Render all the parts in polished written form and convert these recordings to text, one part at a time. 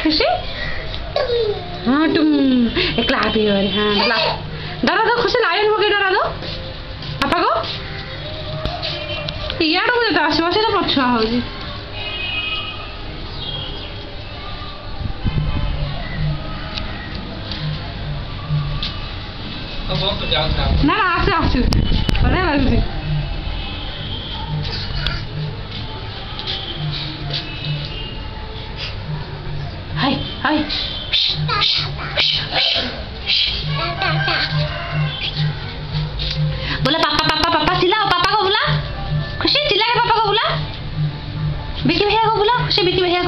खुशी हाँ तुम एक हैप्पी बर्थडे हाँ ला डरा दो खुशी लाइन हो गई डरा दो पापा को इयाड़ को जब आसो से पछुआ हो जी ना ना आसे आसे बड़े लगुଛି हाय हाय बोला पापा पापा पापा चिल्लाओ पापा को बोला खुशी चिल्ला के पापा को बोला बिकी भैया को बोला खुशी बिकी भैया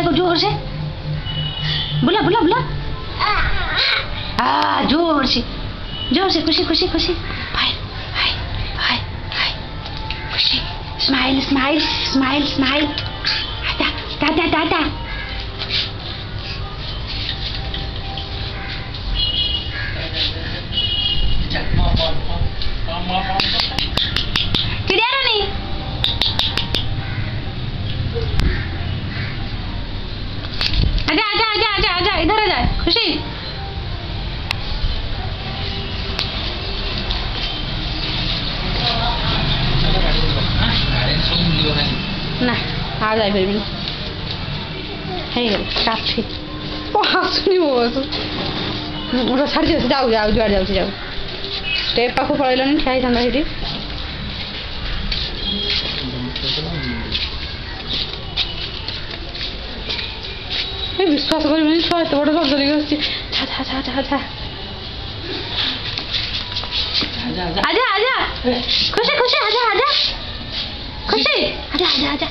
को जोर से बोला बोला बोला जोर से खुशी खुशी खुशी हाय हाय हाय हाय खुशी smile smile smile smile Tata Tata Tata चिड़िया रानी आजा आजा आजा आजा आजा इधर आ जा खुशी ना आ जाए फिर भी है काफी आसुनी मो मोटा छाड़ी जाऊ जाऊ जाऊ जुआड़ जाऊ जाऊ स्टेप पाखु पड़ेलानी ठिया था सेठी विश्वास कर छुआ एत बड़ सर्जरी कर आजा आजा खुशी खुशी आजा आजा खुशी आजा आजा आजा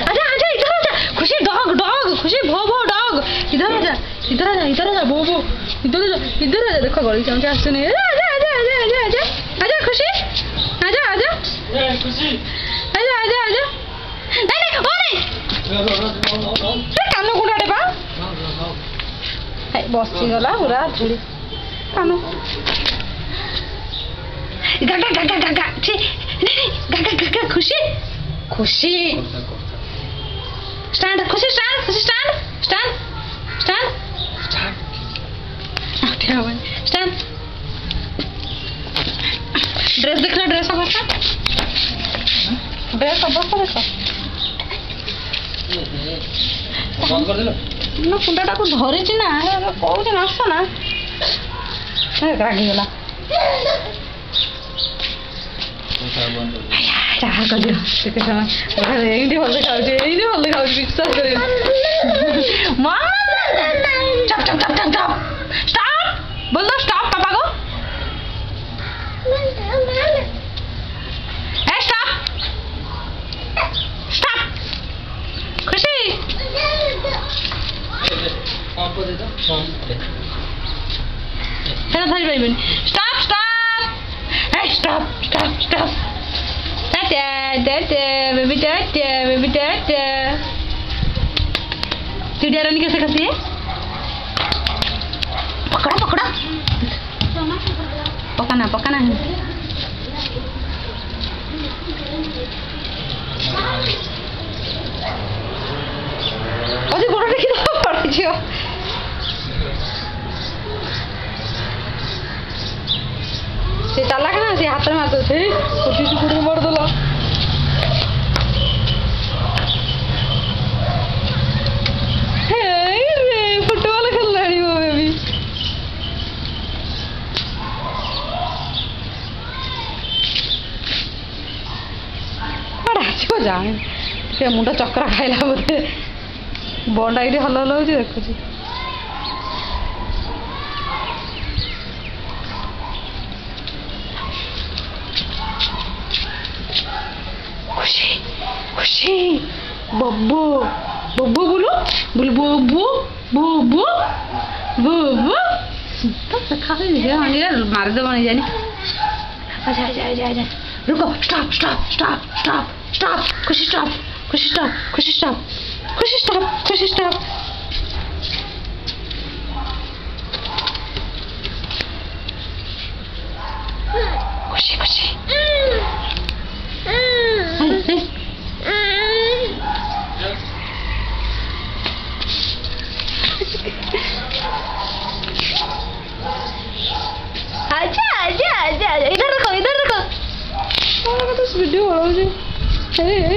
आजा आजा इधर आजा खुशी डॉग डॉग खुशी भो भो डॉग इधर आजा इधर आजा इधर आजा भो भो इधर आजा देखो गली चाहते आसुनी आजा आजा आजा आजा आजा आजा खुशी आजा आजा खुशी आजा आजा आजा नहीं ओ नहीं कान गुड़ाटे बा बसी गला पूरा झुड़ी कान गागा गागा गागा छी नहीं गागा गागा खुशी खुशी स्टैंड खुशी स्टैंड खुशी stand stand stand stand dress देख लो ड्रेस अवस्था देखो बंद कर देलो ना कुंडाटा को धरिछि ना कहूँ नाच ना रागी गला चाह कर दियो ठीक समय एंडी भल खाऊ विश्वास कर चप चप चप चप चप स्टॉप बोल दो स्टॉप पापा को ए स्टॉप स्टॉप खुशी हेलो धरी भाई स्टॉप स्टॉप ए stop stop stop tata tata baby tata चिड़िया रानी कैसे खाती है पकड़ा पकड़ा पकाना है अरे गोड़ा देखी तो पड़ जियो से ताला का से हाथ में मारते थे कुटी से कुटी मार दला हे रे फुटबॉल खेल रही हो बेबी बड़ा अच्छी जाने के मुंडा चक्रा खाइला बोले बंडा ये हल हल हो देखु खुशी खुशी बब्बू बब्बू बोलो बोल बब्बू बब्बू बब्बू तो खा मार दो नहीं जानी आजा आजा आजा आजा रुको stop stop stop stop stop खुशी स्टॉप खुशी स्टॉप खुशी स्टॉप खुशी स्टॉप खुशी स्टॉप खुशी खुशी ए,